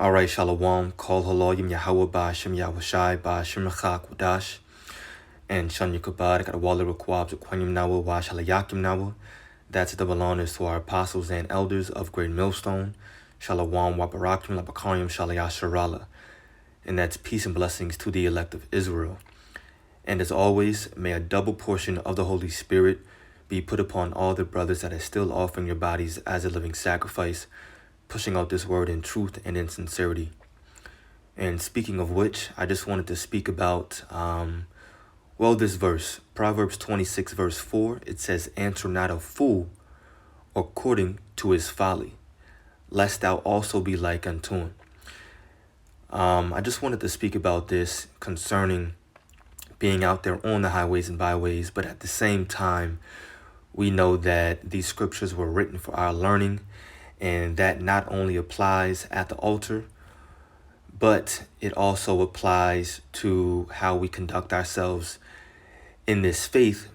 All right, Shalom, Kol Haloyim Yahweh Ba'ashem Yahushai Ba'ashem Rachak Wadash, and Shan Yukabad, got a Walla Requab, Quanyam Nawa, Washalayakim Nawa. That's double honors to our apostles and elders of Great Millstone, Shalom Waparakim Labakarium Shalayasharala. And that's peace and blessings to the elect of Israel. And as always, may a double portion of the Holy Spirit be put upon all the brothers that are still offering your bodies as a living sacrifice, pushing out this word in truth and in sincerity. And speaking of which, I just wanted to speak about, this verse, Proverbs 26, verse 4. It says, "Answer not a fool according to his folly, lest thou also be like unto him." I just wanted to speak about this concerning being out there on the highways and byways, but at the same time, we know that these scriptures were written for our learning, and that not only applies at the altar, but it also applies to how we conduct ourselves in this faith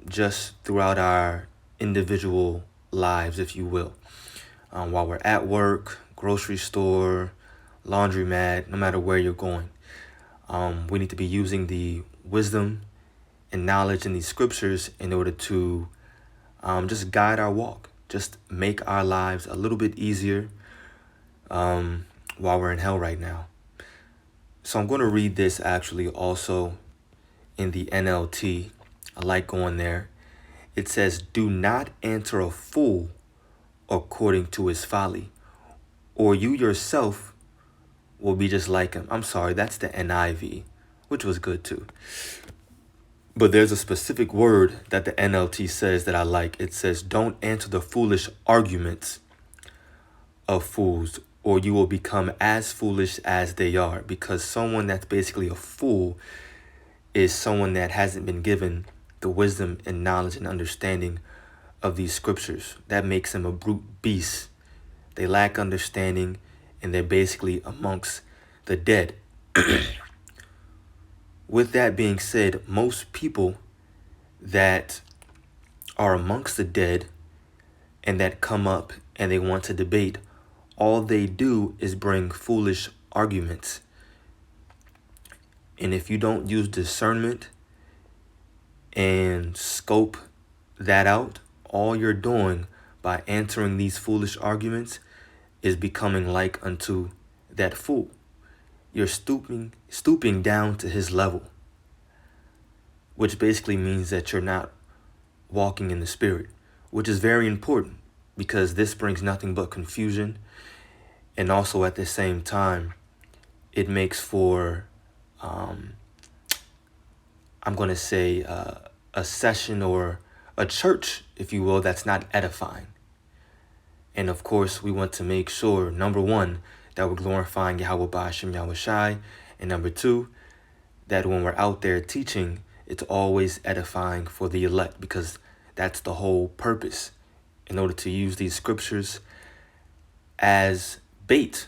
just throughout our individual lives, if you will. While we're at work, grocery store, laundromat, no matter where you're going, we need to be using the wisdom and knowledge in these scriptures in order to just guide our walk. Just make our lives a little bit easier while we're in hell right now. So I'm going to read this actually also in the NLT. I like going there. It says, "Do not answer a fool according to his folly, or you yourself will be just like him." I'm sorry, that's the NIV, which was good too. But there's a specific word that the NLT says that I like. It says, "Don't answer the foolish arguments of fools, or you will become as foolish as they are." Because someone that's basically a fool is someone that hasn't been given the wisdom and knowledge and understanding of these scriptures. That makes them a brute beast. They lack understanding, and they're basically amongst the dead. With that being said, most people that are amongst the dead and that come up and they want to debate, all they do is bring foolish arguments. And if you don't use discernment and scope that out, all you're doing by answering these foolish arguments is becoming like unto that fool. You're stooping down to his level, which basically means that you're not walking in the spirit, which is very important because this brings nothing but confusion. And also at the same time, it makes for, I'm going to say, a session or a church, if you will, that's not edifying. And of course, we want to make sure, number one, that we're glorifying Yahweh Ba'ashem Yahushai, and number two, that when we're out there teaching, it's always edifying for the elect, because that's the whole purpose, in order to use these scriptures as bait,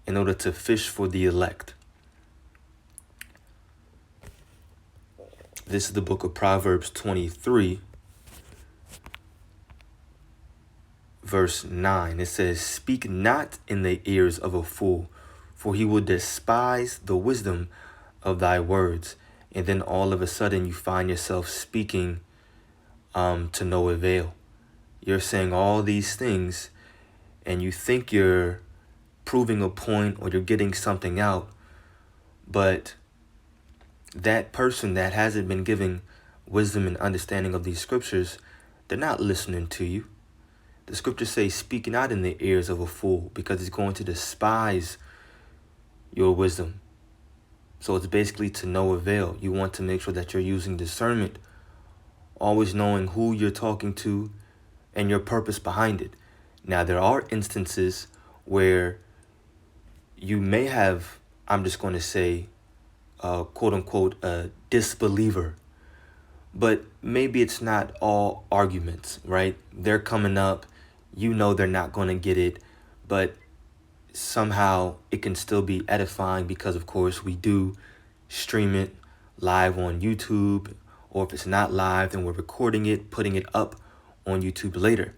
in order to fish for the elect. This is the book of Proverbs 23, verse 9. It says, "Speak not in the ears of a fool, for he will despise the wisdom of thy words." And then all of a sudden you find yourself speaking to no avail. You're saying all these things and you think you're proving a point or you're getting something out, but that person that hasn't been giving wisdom and understanding of these scriptures, they're not listening to you. The scriptures say, "Speak not in the ears of a fool," because it's going to despise your wisdom. So it's basically to no avail. You want to make sure that you're using discernment, always knowing who you're talking to and your purpose behind it. Now, there are instances where you may have, I'm just going to say, quote unquote, a disbeliever. But maybe it's not all arguments, right? They're coming up, you know they're not going to get it, but somehow it can still be edifying because, of course, we do stream it live on YouTube, or if it's not live, then we're recording it, putting it up on YouTube later.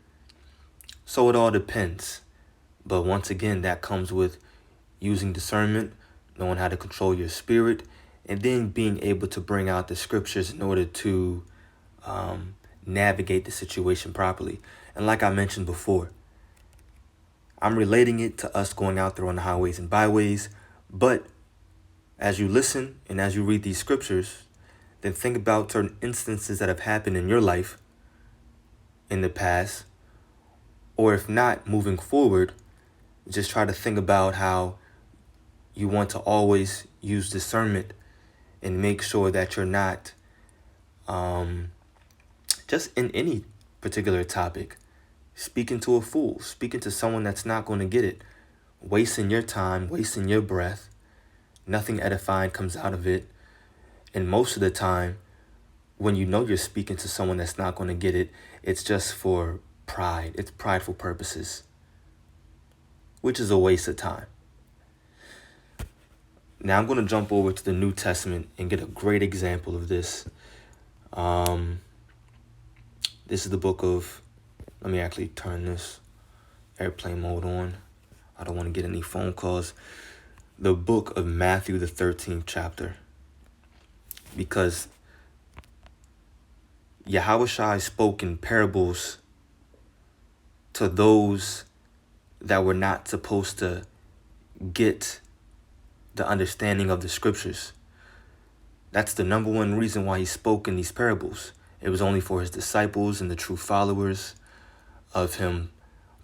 So it all depends. But once again, that comes with using discernment, knowing how to control your spirit, and then being able to bring out the scriptures in order to navigate the situation properly. And like I mentioned before, I'm relating it to us going out there on the highways and byways. But as you listen and as you read these scriptures, then think about certain instances that have happened in your life in the past. Or if not, moving forward, just try to think about how you want to always use discernment and make sure that you're not just in any particular topic speaking to a fool, speaking to someone that's not going to get it, wasting your time, wasting your breath. Nothing edifying comes out of it. And most of the time, when you know you're speaking to someone that's not going to get it, it's just for pride. It's prideful purposes, which is a waste of time. Now I'm going to jump over to the New Testament and get a great example of this. This is the book of, let me actually turn this airplane mode on. I don't want to get any phone calls. The book of Matthew, the 13th chapter. Because Yahushua spoke in parables to those that were not supposed to get the understanding of the scriptures. That's the number one reason why he spoke in these parables. It was only for his disciples and the true followers of him,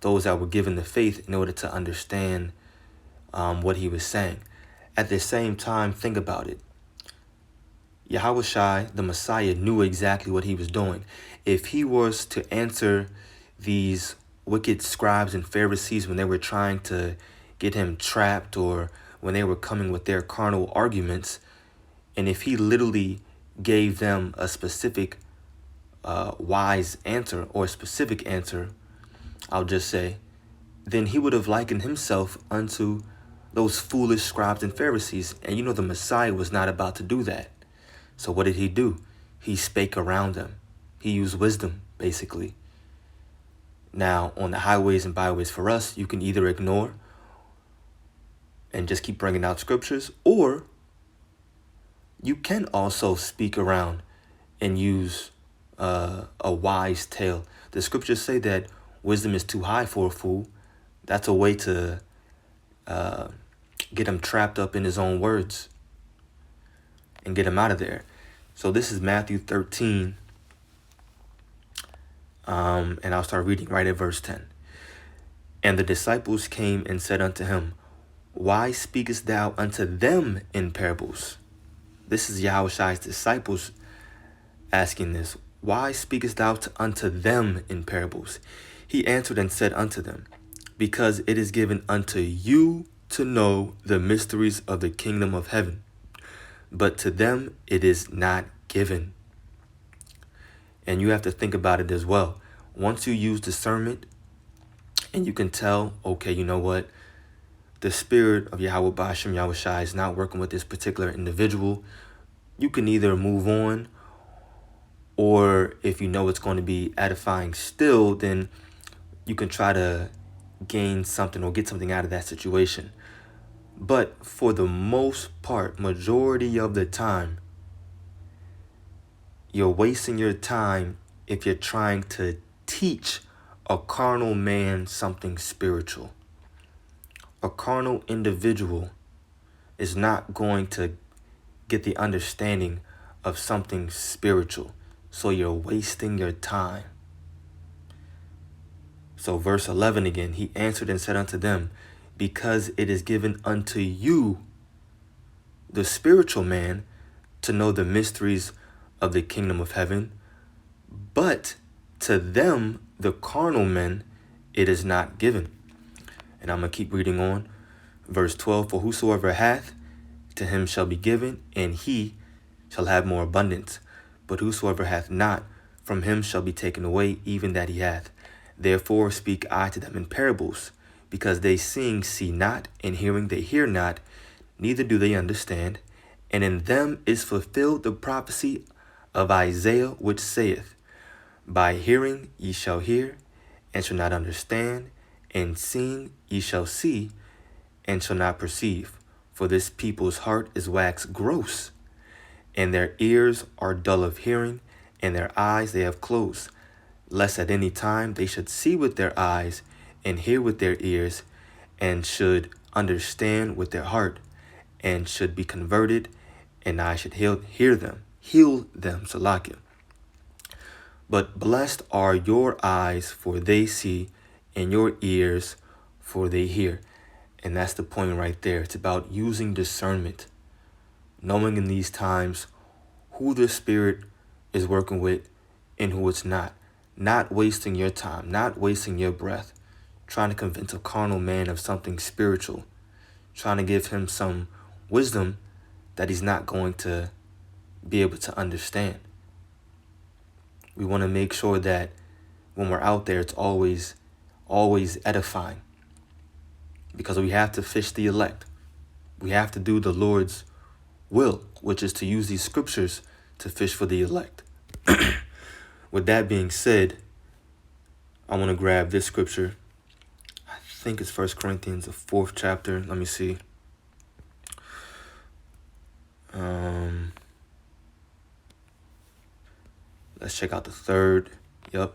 those that were given the faith in order to understand what he was saying. At the same time, think about it. Yahushua, the Messiah, knew exactly what he was doing. If he was to answer these wicked scribes and Pharisees when they were trying to get him trapped or when they were coming with their carnal arguments, and if he literally gave them a specific wise answer or a specific answer, I'll just say, then he would have likened himself unto those foolish scribes and Pharisees. And you know the Messiah was not about to do that. So what did he do? He spake around them. He used wisdom, basically. Now, on the highways and byways for us, you can either ignore and just keep bringing out scriptures, or you can also speak around and use a wise tale. The scriptures say that wisdom is too high for a fool. That's a way to get him trapped up in his own words and get him out of there. So this is Matthew 13. And I'll start reading right at verse 10. And the disciples came and said unto him, Why speakest thou unto them in parables? This is Yahushua's disciples asking this. Why speakest thou unto them in parables? He answered and said unto them, Because it is given unto you to know the mysteries of the kingdom of heaven, but to them it is not given. And you have to think about it as well. Once you use discernment and you can tell, okay, you know what? The spirit of Yahweh Ba'ashem Yahushua is not working with this particular individual. You can either move on, or if you know it's going to be edifying still, then you can try to gain something or get something out of that situation. But for the most part, majority of the time, you're wasting your time if you're trying to teach a carnal man something spiritual. A carnal individual is not going to get the understanding of something spiritual. So you're wasting your time. So verse 11 again, he answered and said unto them, Because it is given unto you, the spiritual man, to know the mysteries of the kingdom of heaven, but to them, the carnal men, it is not given. And I'm going to keep reading on. Verse 12, For whosoever hath, to him shall be given, and he shall have more abundance. But whosoever hath not, from him shall be taken away, even that he hath. Therefore speak I to them in parables, because they seeing see not, and hearing they hear not, neither do they understand. And in them is fulfilled the prophecy of Isaiah, which saith, By hearing ye shall hear, and shall not understand, and seeing ye shall see, and shall not perceive. For this people's heart is waxed gross, and their ears are dull of hearing, and their eyes they have closed, lest at any time they should see with their eyes, and hear with their ears, and should understand with their heart, and should be converted, and I should heal them, Salakia. But blessed are your eyes, for they see, and your ears, for they hear. And that's the point right there. It's about using discernment, knowing in these times who the Spirit is working with and who it's not. Not wasting your time, not wasting your breath, trying to convince a carnal man of something spiritual, trying to give him some wisdom that he's not going to be able to understand. We want to make sure that when we're out there, it's always edifying, because we have to fish the elect. We have to do the Lord's will, which is to use these scriptures to fish for the elect. With that being said, I want to grab this scripture. I think it's 1 Corinthians, the 4th chapter. Let me see. Let's check out the 3rd. Yep.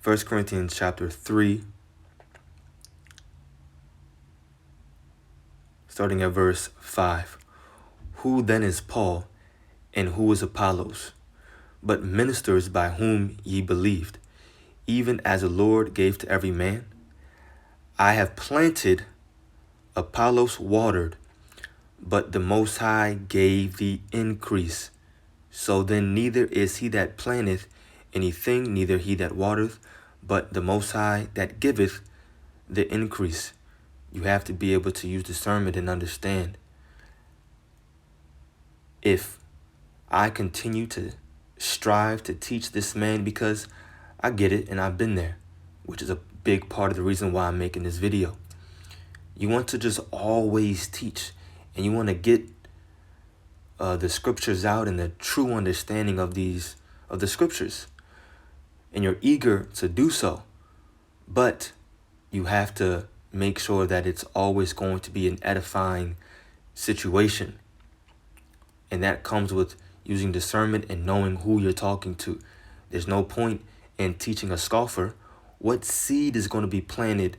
1 Corinthians chapter 3. Starting at verse 5. Who then is Paul, and who is Apollos, but ministers by whom ye believed, even as the Lord gave to every man? I have planted, Apollos watered, but the Most High gave the increase. So then neither is he that planteth anything, neither he that watereth, but the Most High that giveth the increase. You have to be able to use discernment and understand. If I continue to strive to teach this man, because I get it and I've been there, which is a big part of the reason why I'm making this video. You want to just always teach, and you want to get the scriptures out and the true understanding of the scriptures, and you're eager to do so, but you have to make sure that it's always going to be an edifying situation, and that comes with using discernment and knowing who you're talking to. There's no point in teaching a scoffer. What seed is going to be planted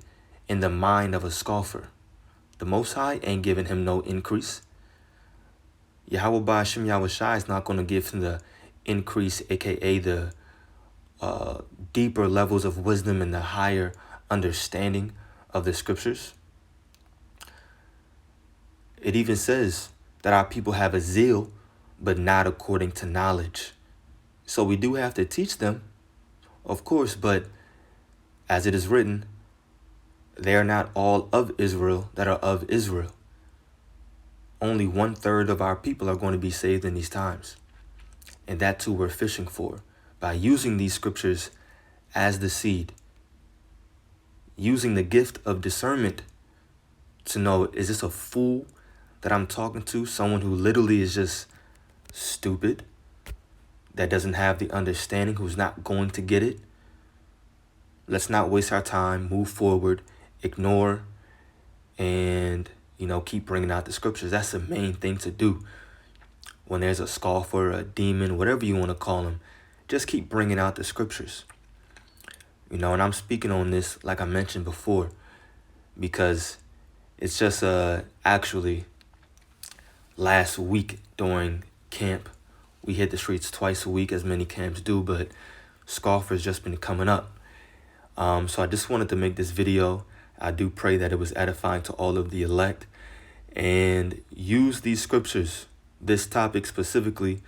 in the mind of a scoffer? The Most High ain't giving him no increase. Yahweh Ba'ashem Yahushai is not going to give him the increase, aka the deeper levels of wisdom and the higher understanding of the scriptures. It even says that our people have a zeal, but not according to knowledge. So we do have to teach them, of course, but as it is written, they are not all of Israel that are of Israel. Only 1/3 of our people are going to be saved in these times. And that too we're fishing for, by using these scriptures as the seed. Using the gift of discernment to know, is this a fool that I'm talking to? Someone who literally is just stupid, that doesn't have the understanding, who's not going to get it? Let's not waste our time, move forward, ignore, and keep bringing out the scriptures. That's the main thing to do. When there's a scoffer, a demon, whatever you want to call him, just keep bringing out the scriptures. And I'm speaking on this, like I mentioned before, because it's just actually last week during camp, we hit the streets twice a week, as many camps do, but scoffers just been coming up. So I just wanted to make this video. I do pray that it was edifying to all of the elect, and use these scriptures, this topic specifically.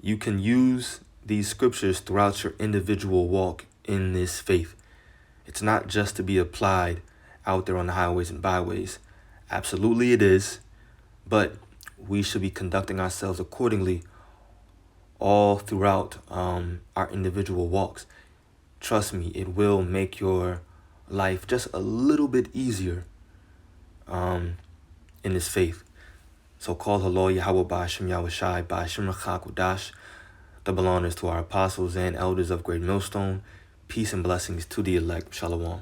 You can use these scriptures throughout your individual walk in this faith. It's not just to be applied out there on the highways and byways. Absolutely it is, but we should be conducting ourselves accordingly all throughout our individual walks. Trust me, it will make your life just a little bit easier in this faith. So call Halal Yahweh Ba'ashem Yahushai Ba'ashem Rachakudash. Double honors to our apostles and elders of Great Millstone. Peace and blessings to the elect. Shalom.